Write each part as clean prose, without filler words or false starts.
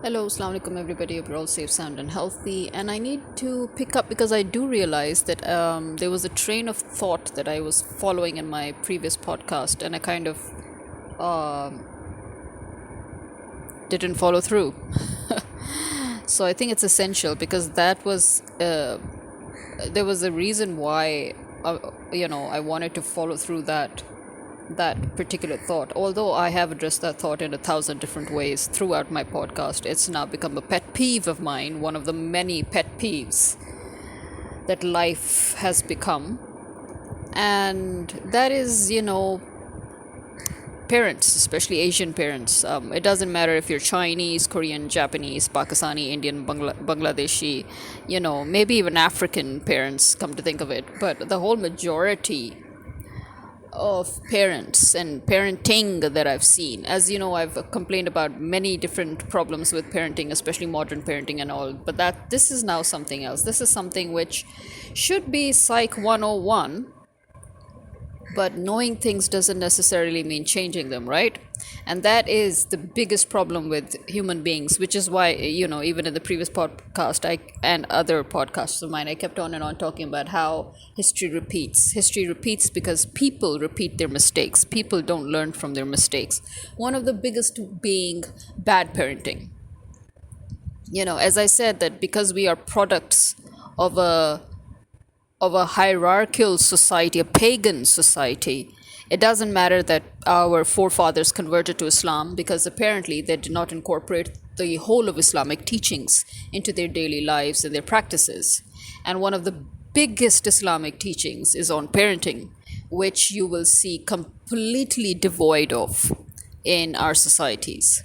Hello, Assalamu alaikum everybody. Hope you're all safe, sound, and healthy. And I need to pick up because I do realize that there was a train of thought that I was following in my previous podcast, and I kind of didn't follow through. So I think it's essential because there was a reason why I wanted to follow through that particular thought. Although I have addressed that thought in 1,000 different ways throughout my podcast, it's now become a pet peeve of mine, one of the many pet peeves that life has become. And that is, parents, especially Asian parents. It doesn't matter if you're Chinese, Korean, Japanese, Pakistani, Indian, Bangladeshi, maybe even African parents, come to think of it. But the whole majority of parents and parenting that I've seen. As you know, I've complained about many different problems with parenting, especially modern parenting and all, but that this is now something else. This is something which should be Psych 101, but knowing things doesn't necessarily mean changing them, right? And that is the biggest problem with human beings, which is why, even in the previous podcast and other podcasts of mine, I kept on and on talking about how history repeats because people repeat their mistakes. People don't learn from their mistakes. One of the biggest being bad parenting. As I said, that because we are products of a hierarchical society, a pagan society, it doesn't matter that our forefathers converted to Islam, because apparently they did not incorporate the whole of Islamic teachings into their daily lives and their practices. And one of the biggest Islamic teachings is on parenting, which you will see completely devoid of in our societies.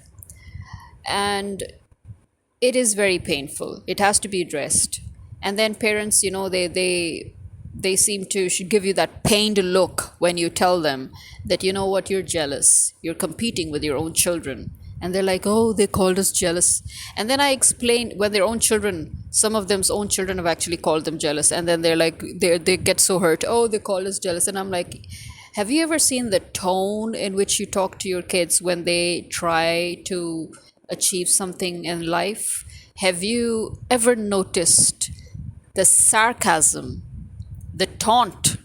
And it is very painful. It has to be addressed. And then parents, they seem to should give you that pained look when you tell them that, you're jealous, you're competing with your own children. And they're like, oh, they called us jealous. And then I explain when their own children, some of them's own children have actually called them jealous. And then they're like, they get so hurt. Oh, they call us jealous. And I'm like, have you ever seen the tone in which you talk to your kids when they try to achieve something in life? Have you ever noticed the sarcasm, the taunt?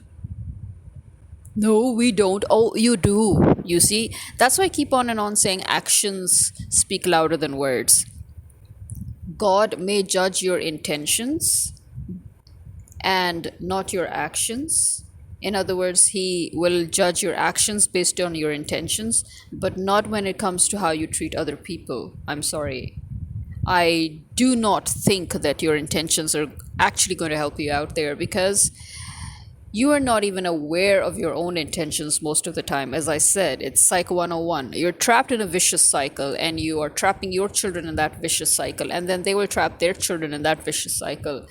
No, we don't. Oh, you do. You see, that's why I keep on and on saying actions speak louder than words. God may judge your intentions and not your actions. In other words, He will judge your actions based on your intentions, but not when it comes to how you treat other people. I'm sorry. I do not think that your intentions are actually going to help you out there, because you are not even aware of your own intentions most of the time. As I said, it's Psych 101. You're trapped in a vicious cycle, and you are trapping your children in that vicious cycle, and then they will trap their children in that vicious cycle.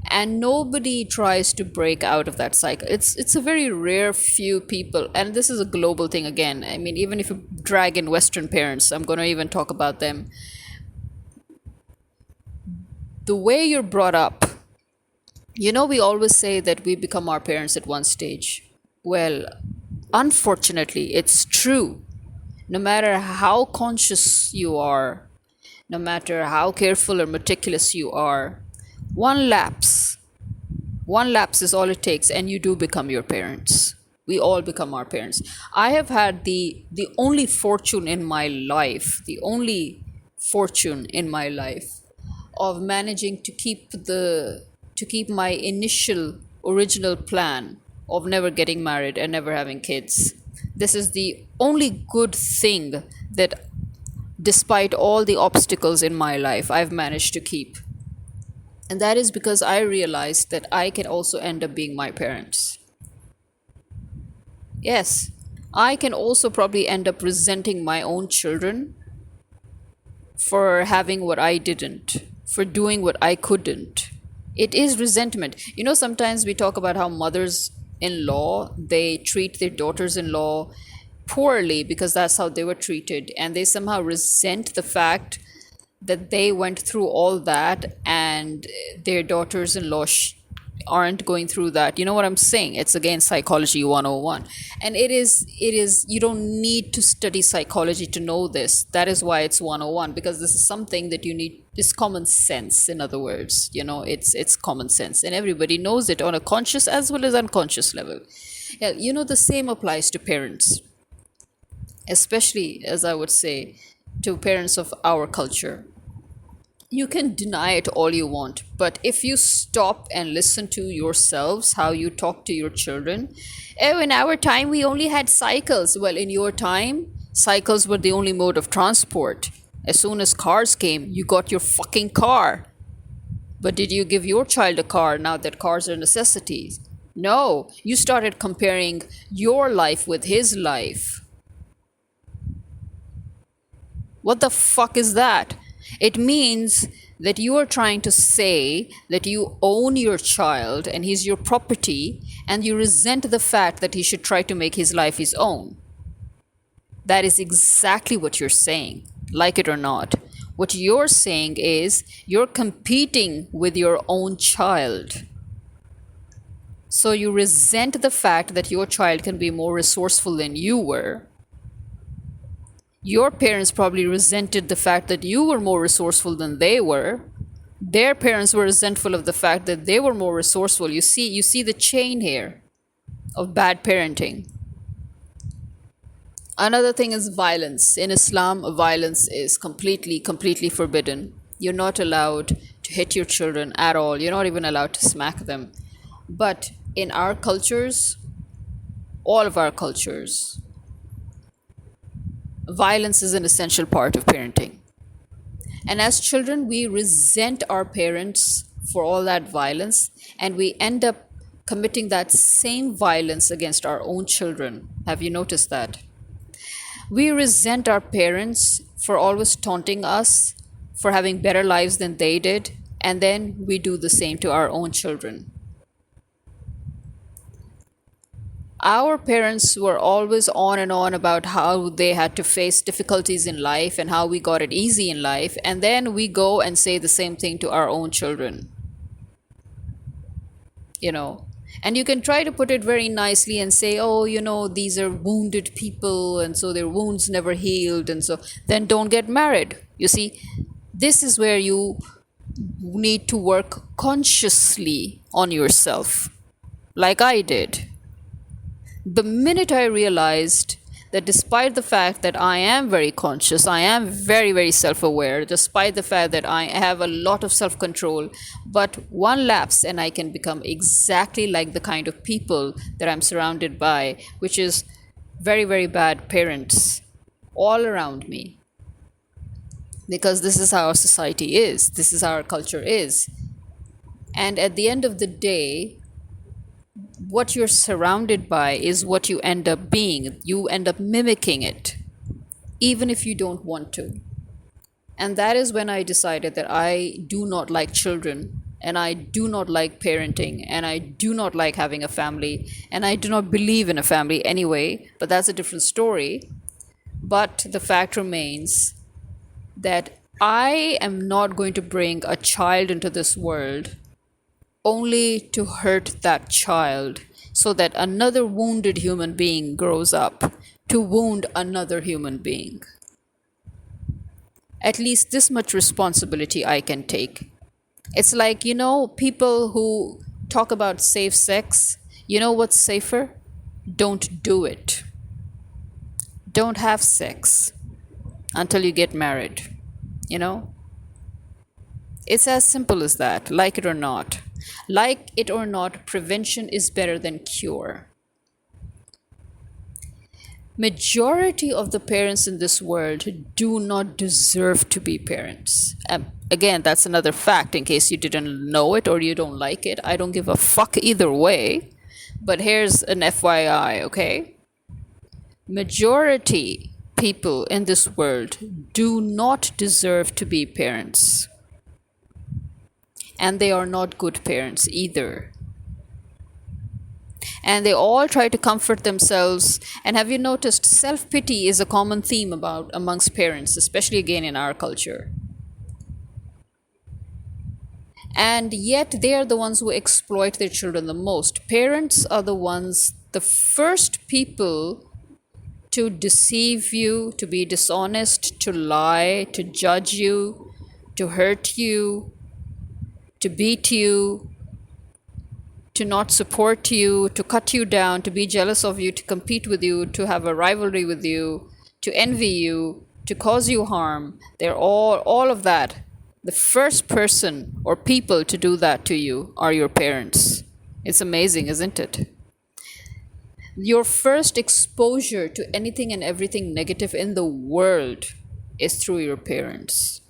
And nobody tries to break out of that cycle. It's a very rare few people, and this is a global thing again. I mean, even if you drag in Western parents, I'm going to even talk about them. The way you're brought up, we always say that we become our parents at one stage. Well, unfortunately, it's true. No matter how conscious you are, no matter how careful or meticulous you are, one lapse, one lapse is all it takes, and you do become your parents. We all become our parents. I have had the only fortune in my life, of managing to keep my initial original plan of never getting married and never having kids. This is the only good thing that, despite all the obstacles in my life, I've managed to keep. And that is because I realized that I can also end up being my parents. Yes, I can also probably end up resenting my own children for having what I didn't, for doing what I couldn't. It is resentment. Sometimes we talk about how mothers in law, they treat their daughters in law poorly because that's how they were treated, and they somehow resent the fact that they went through all that and their daughters in law aren't going through that. You know what I'm saying? It's again psychology 101. And it is you don't need to study psychology to know this. That is why it's 101, because this is something that you need. It's common sense, in other words. It's common sense, and everybody knows it on a conscious as well as unconscious level. Yeah, the same applies to parents, especially, as I would say, to parents of our culture. You can deny it all you want, but if you stop and listen to yourselves, how you talk to your children, oh, in our time we only had cycles. Well, in your time, cycles were the only mode of transport. As soon as cars came, you got your fucking car. But did you give your child a car now that cars are necessities? No, you started comparing your life with his life. What the fuck is that? It means that you are trying to say that you own your child and he's your property, and you resent the fact that he should try to make his life his own. That is exactly what you're saying, like it or not. What you're saying is you're competing with your own child. So you resent the fact that your child can be more resourceful than you were. Your parents probably resented the fact that you were more resourceful than they were. Their parents were resentful of the fact that they were more resourceful. You see the chain here of bad parenting. Another thing is violence. In Islam, violence is completely forbidden. You're not allowed to hit your children at all. You're not even allowed to smack them. But in our cultures, all of our cultures, violence is an essential part of parenting. And as children, we resent our parents for all that violence, and we end up committing that same violence against our own children. Have you noticed that? We resent our parents for always taunting us for having better lives than they did, and then we do the same to our own children. Our parents were always on and on about how they had to face difficulties in life and how we got it easy in life, and then we go and say the same thing to our own children. you know and you can try to put it very nicely and say, oh, these are wounded people, and so their wounds never healed, and so then don't get married. You see, this is where you need to work consciously on yourself, like I did. The minute I realized that despite the fact that I am very conscious, I am very, very self aware, despite the fact that I have a lot of self control, but one lapse and I can become exactly like the kind of people that I'm surrounded by, which is very, very bad parents all around me. Because this is how our society is, this is how our culture is. And at the end of the day, what you're surrounded by is what you end up being. You end up mimicking it, even if you don't want to. And that is when I decided that I do not like children, and I do not like parenting, and I do not like having a family, and I do not believe in a family anyway, but that's a different story. But the fact remains that I am not going to bring a child into this world only to hurt that child so that another wounded human being grows up to wound another human being. At least this much responsibility I can take. It's like, people who talk about safe sex, you know what's safer? Don't do it. Don't have sex until you get married. It's as simple as that, like it or not. Like it or not, prevention is better than cure. Majority of the parents in this world do not deserve to be parents. Again, that's another fact in case you didn't know it or you don't like it. I don't give a fuck either way. But here's an FYI, okay? Majority people in this world do not deserve to be parents. And they are not good parents either. And they all try to comfort themselves. And have you noticed self-pity is a common theme amongst parents, especially again in our culture. And yet they are the ones who exploit their children the most. Parents are the ones, the first people to deceive you, to be dishonest, to lie, to judge you, to hurt you, to beat you, to not support you, to cut you down, to be jealous of you, to compete with you, to have a rivalry with you, to envy you, to cause you harm. They're all of that. The first person or people to do that to you are your parents. It's amazing, isn't it? Your first exposure to anything and everything negative in the world is through your parents.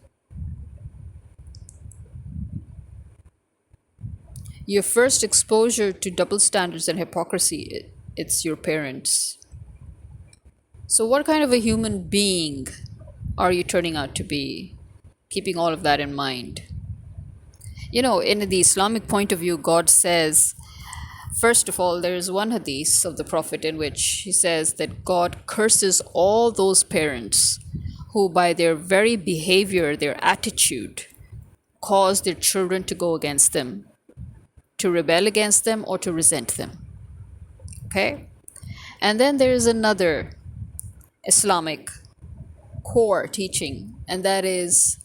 Your first exposure to double standards and hypocrisy, it's your parents. So, what kind of a human being are you turning out to be? Keeping all of that in mind. You know, in the Islamic point of view, God says, first of all, there is one hadith of the Prophet in which he says that God curses all those parents who, by their very behavior, their attitude, cause their children to go against them, to rebel against them, or to resent them. Okay? And then there is another Islamic core teaching, and that is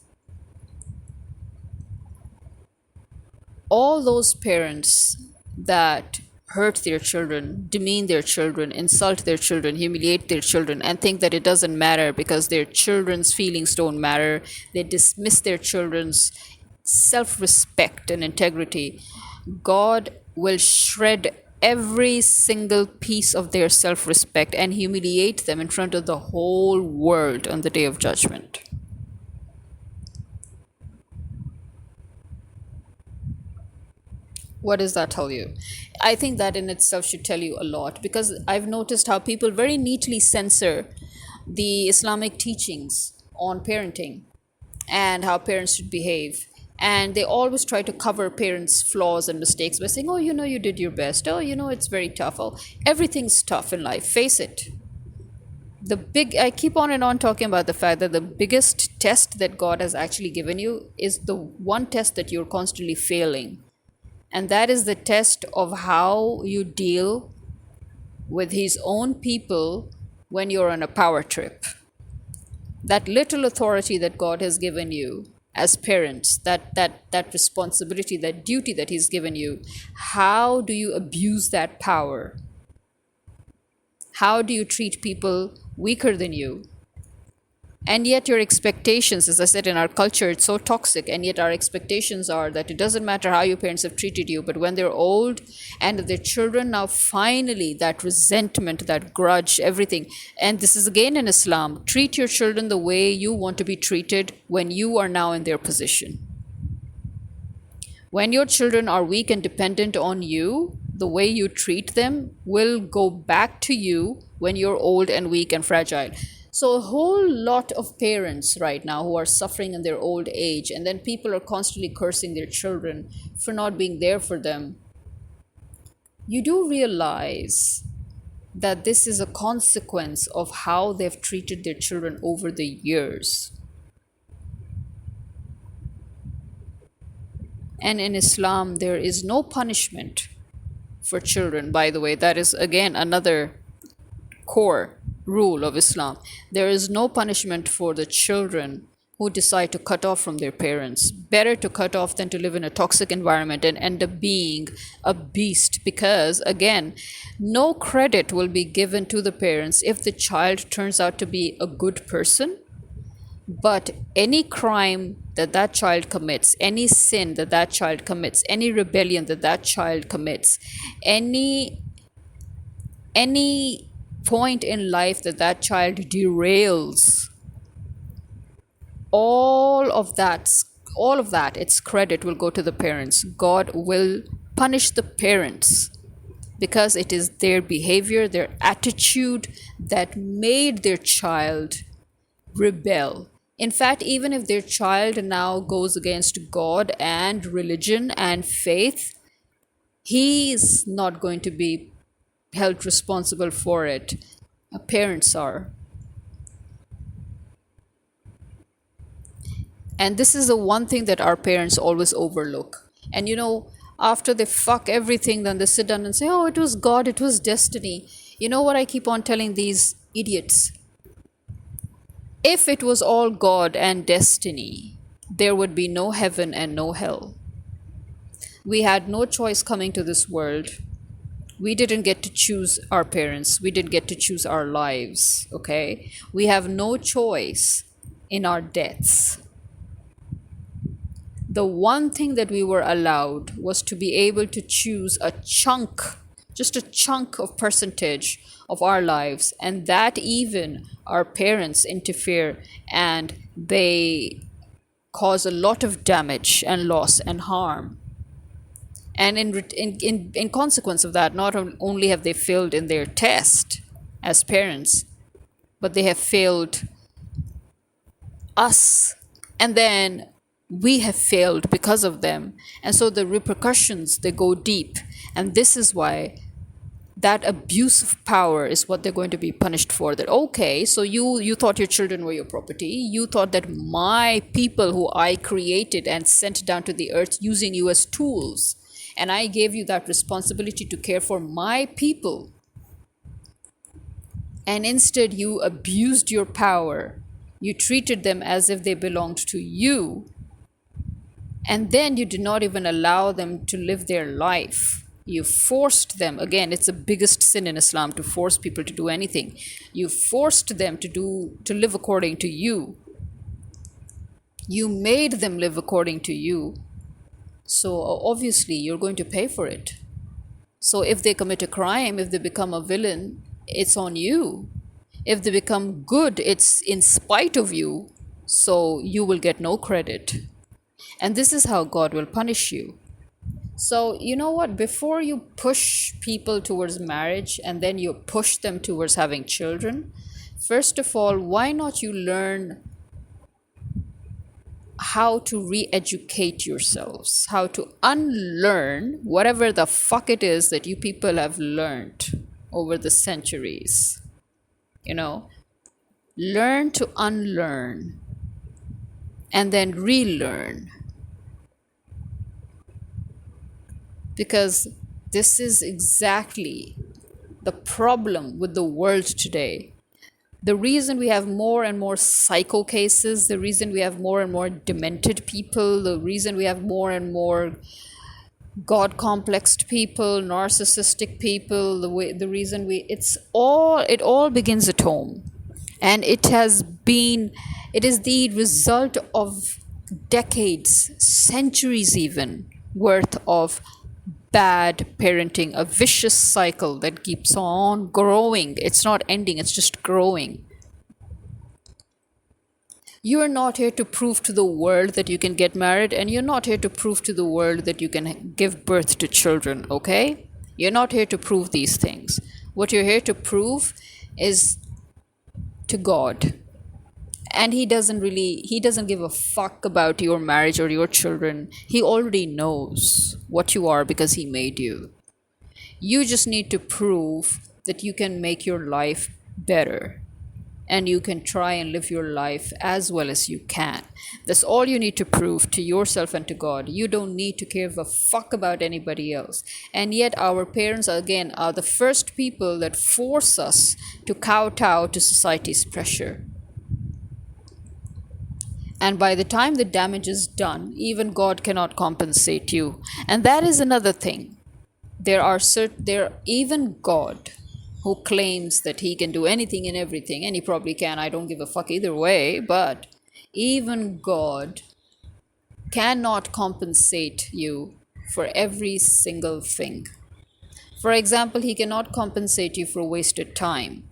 all those parents that hurt their children, demean their children, insult their children, humiliate their children, and think that it doesn't matter because their children's feelings don't matter. They dismiss their children's self respect and integrity. God will shred every single piece of their self respect and humiliate them in front of the whole world on the day of judgment. What does that tell you? I think that in itself should tell you a lot, because I've noticed how people very neatly censor the Islamic teachings on parenting and how parents should behave. And they always try to cover parents' flaws and mistakes by saying, oh, you know, you did your best. Oh, you know, it's very tough. Oh, everything's tough in life. Face it. I keep on and on talking about the fact that the biggest test that God has actually given you is the one test that you're constantly failing. And that is the test of how you deal with His own people when you're on a power trip. That little authority that God has given you as parents, that responsibility, that duty that He's given you, how do you abuse that power? How do you treat people weaker than you? And yet your expectations, as I said, in our culture, it's so toxic, and yet our expectations are that it doesn't matter how your parents have treated you, but when they're old and their children, now finally that resentment, that grudge, everything. And this is again in Islam, treat your children the way you want to be treated when you are now in their position. When your children are weak and dependent on you, the way you treat them will go back to you when you're old and weak and fragile. So a whole lot of parents right now who are suffering in their old age, and then people are constantly cursing their children for not being there for them. You do realize that this is a consequence of how they've treated their children over the years. And in Islam, there is no punishment for children, by the way. That is, again, another core rule of Islam. There is no punishment for the children who decide to cut off from their parents. Better to cut off than to live in a toxic environment and end up being a beast, because, again, no credit will be given to the parents if the child turns out to be a good person. But any crime that child commits, any sin that child commits, any rebellion that child commits, any point in life that child derails, all of that, its credit will go to the parents. God will punish the parents because it is their behavior, their attitude that made their child rebel. In fact, even if their child now goes against God and religion and faith, he is not going to be held responsible for it. Parents are. And this is the one thing that our parents always overlook. And after they fuck everything, then they sit down and say, oh, it was God, it was destiny. You know what I keep on telling these idiots? If it was all God and destiny, there would be no heaven and no hell. We had no choice coming to this world. We didn't get to choose our parents. We didn't get to choose our lives, okay? We have no choice in our deaths. The one thing that we were allowed was to be able to choose a chunk, just a chunk of percentage of our lives, and that even our parents interfere and they cause a lot of damage and loss and harm. And in consequence of that, not only have they failed in their test as parents, but they have failed us. And then we have failed because of them. And so the repercussions, they go deep. And this is why that abuse of power is what they're going to be punished for. That, okay, so you thought your children were your property. You thought that my people who I created and sent down to the earth using you as tools, and I gave you that responsibility to care for my people. And instead, you abused your power. You treated them as if they belonged to you. And then you did not even allow them to live their life. You forced them. Again, it's the biggest sin in Islam, to force people to do anything. You forced them to live according to you. You made them live according to you. So obviously you're going to pay for it. So if they commit a crime, if they become a villain, it's on you. If they become good, it's in spite of you. So you will get no credit. And this is how God will punish you. So you know what? Before you push people towards marriage and then you push them towards having children, first of all, why not you learn how to re-educate yourselves, how to unlearn whatever the fuck it is that you people have learned over the centuries. Learn to unlearn and then relearn. Because this is exactly the problem with the world today. The reason we have more and more psycho cases, the reason we have more and more demented people, the reason we have more and more God complexed people, narcissistic people, the reason it all begins at home. And it is the result of decades, centuries even, worth of bad parenting, a vicious cycle that keeps on growing. It's not ending, it's just growing. You are not here to prove to the world that you can get married, and you're not here to prove to the world that you can give birth to children, okay? You're not here to prove these things. What you're here to prove is to God. And he doesn't give a fuck about your marriage or your children. He already knows what you are because he made you. You just need to prove that you can make your life better and you can try and live your life as well as you can. That's all you need to prove to yourself and to God. You don't need to give a fuck about anybody else. And yet our parents, again, are the first people that force us to kowtow to society's pressure. And by the time the damage is done, even God cannot compensate you. And that is another thing. Even God, who claims that he can do anything and everything, and he probably can, I don't give a fuck either way, but even God cannot compensate you for every single thing. For example, he cannot compensate you for wasted time.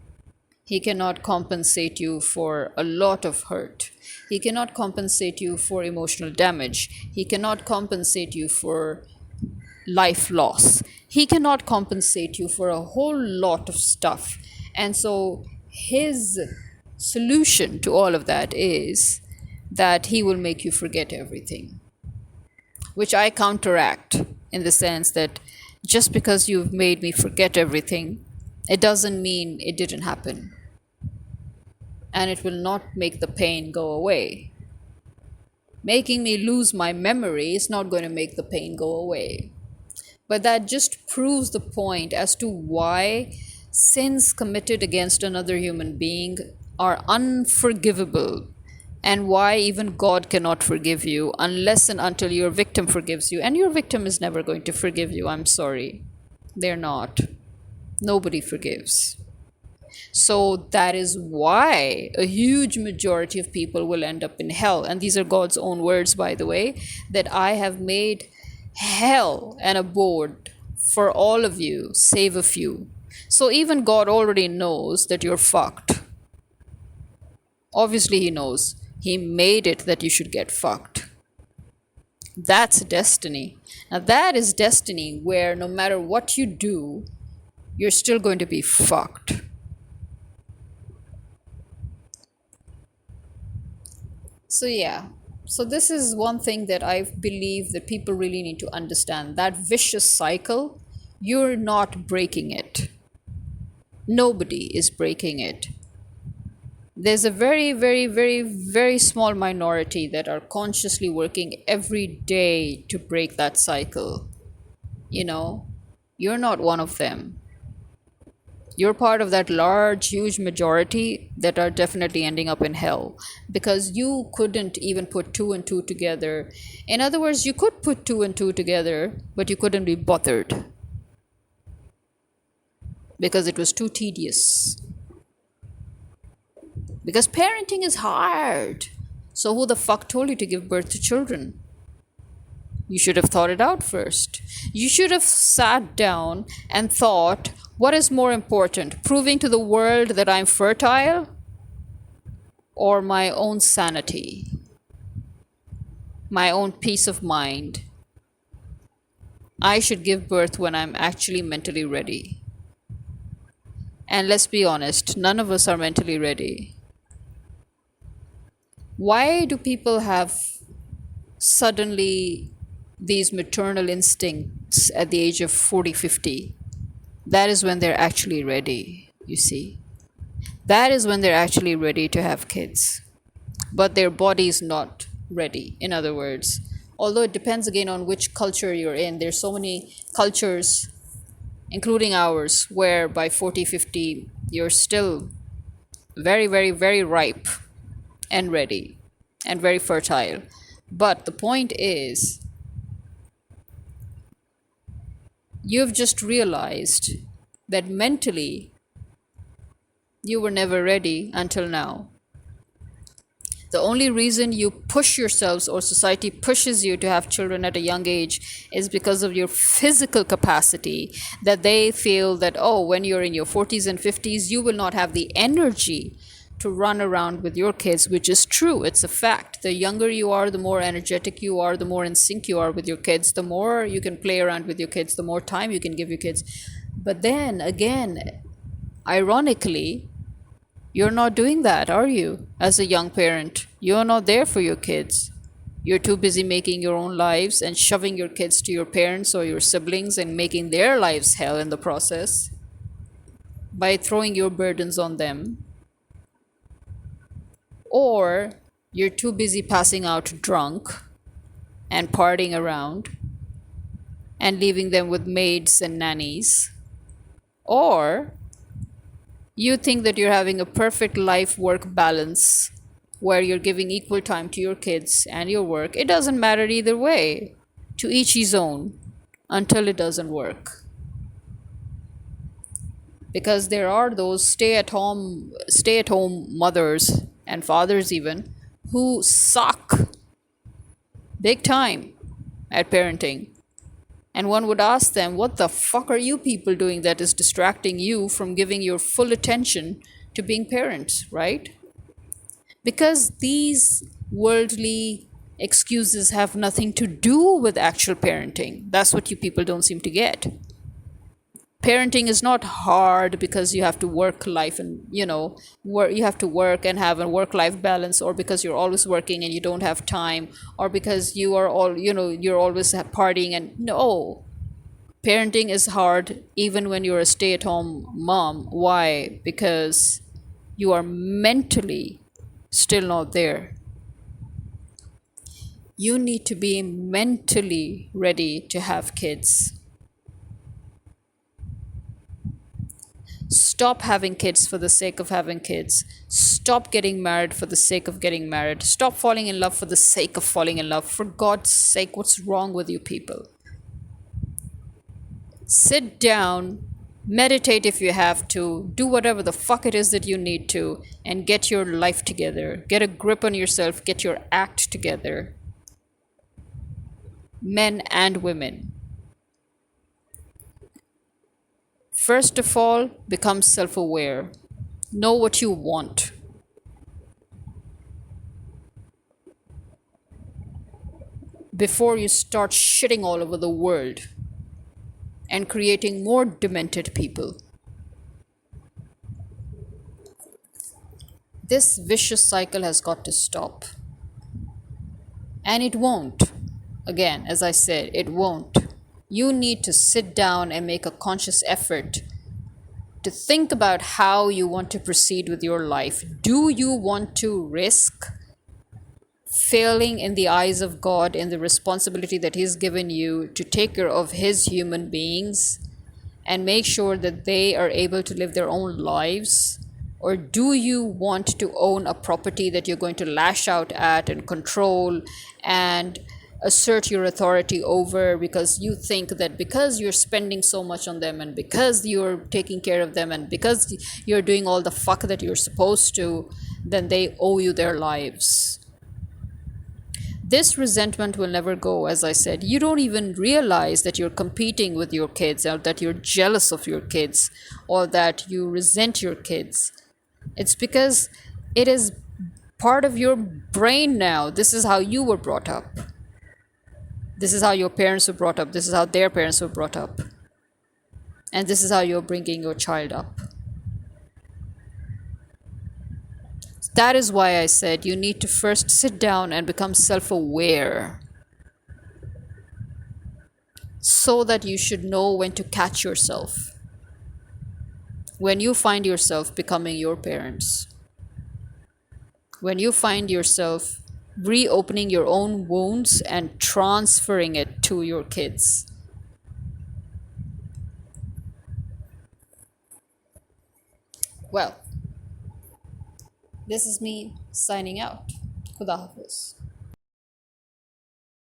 He cannot compensate you for a lot of hurt. He cannot compensate you for emotional damage. He cannot compensate you for life loss. He cannot compensate you for a whole lot of stuff. And so his solution to all of that is that he will make you forget everything, which I counteract in the sense that just because you've made me forget everything, it doesn't mean it didn't happen. And it will not make the pain go away. Making me lose my memory is not going to make the pain go away. But that just proves the point as to why sins committed against another human being are unforgivable, and why even God cannot forgive you unless and until your victim forgives you. And your victim is never going to forgive you. I'm sorry. They're not. Nobody forgives. So that is why a huge majority of people will end up in hell. And these are God's own words, by the way, that I have made hell an abode for all of you, save a few. So even God already knows that you're fucked. Obviously, He knows. He made it that you should get fucked. That's destiny. Now, that is destiny where no matter what you do, you're still going to be fucked. So, yeah. So, this is one thing that I believe that people really need to understand. That vicious cycle, you're not breaking it. Nobody is breaking it. There's a very, very, very, very small minority that are consciously working every day to break that cycle. You know, you're not one of them. You're part of that large, huge majority that are definitely ending up in hell because you couldn't even put two and two together. In other words, you could put two and two together, but you couldn't be bothered because it was too tedious. Because parenting is hard. So, who the fuck told you to give birth to children? You should have thought it out first. You should have sat down and thought, what is more important, proving to the world that I'm fertile or my own sanity, my own peace of mind? I should give birth when I'm actually mentally ready. And let's be honest, none of us are mentally ready. Why do people have suddenly these maternal instincts at the age of 40, 50? That is when they're actually ready, you see. That is when they're actually ready to have kids. But their body is not ready, in other words. Although it depends again on which culture you're in. There's so many cultures, including ours, where by 40, 50, you're still very, very, very ripe and ready and very fertile. But the point is, you've just realized that mentally you were never ready until now. The only reason you push yourselves or society pushes you to have children at a young age is because of your physical capacity, that they feel that, oh, when you're in your 40s and 50s, you will not have the energy to run around with your kids, which is true. It's a fact. The younger you are, the more energetic you are, the more in sync you are with your kids, the more you can play around with your kids, the more time you can give your kids. But then again, ironically, you're not doing that, are you? As a young parent, you're not there for your kids. You're too busy making your own lives and shoving your kids to your parents or your siblings and making their lives hell in the process by throwing your burdens on them. Or you're too busy passing out drunk and partying around and leaving them with maids and nannies. Or you think that you're having a perfect life-work balance where you're giving equal time to your kids and your work. It doesn't matter either way. To each his own until it doesn't work. Because there are those stay-at-home mothers and fathers even who suck big time at parenting. And one would ask them, what the fuck are you people doing that is distracting you from giving your full attention to being parents, right? Because these worldly excuses have nothing to do with actual parenting. That's what you people don't seem to get. Parenting is not hard because you have to work life and, you have to work and have a work-life balance, or because you're always working and you don't have time, or because you are you're always partying. And no, parenting is hard even when you're a stay-at-home mom. Why? Because you are mentally still not there. You need to be mentally ready to have kids. Stop having kids for the sake of having kids. Stop getting married for the sake of getting married. Stop falling in love for the sake of falling in love. For God's sake, what's wrong with you people? Sit down, meditate if you have to, do whatever the fuck it is that you need to, and get your life together. Get a grip on yourself, get your act together. Men and women. First of all, become self aware. Know what you want. Before you start shitting all over the world and creating more demented people. This vicious cycle has got to stop. And it won't. Again, as I said, it won't. You need to sit down and make a conscious effort to think about how you want to proceed with your life. Do you want to risk failing in the eyes of God in the responsibility that He's given you to take care of His human beings and make sure that they are able to live their own lives? Or do you want to own a property that you're going to lash out at and control and assert your authority over, because you think that because you're spending so much on them and because you're taking care of them and because you're doing all the fuck that you're supposed to, then they owe you their lives? This resentment will never go. As I said, you don't even realize that you're competing with your kids, or that you're jealous of your kids, or that you resent your kids. It's because it is part of your brain now. This is how you were brought up. This is how your parents were brought up. This is how their parents were brought up. And this is how you're bringing your child up. That is why I said you need to first sit down and become self-aware, so that you should know when to catch yourself when you find yourself becoming your parents, when you find yourself reopening your own wounds and transferring it to your kids. Well, this is me signing out. Khuda Hafiz.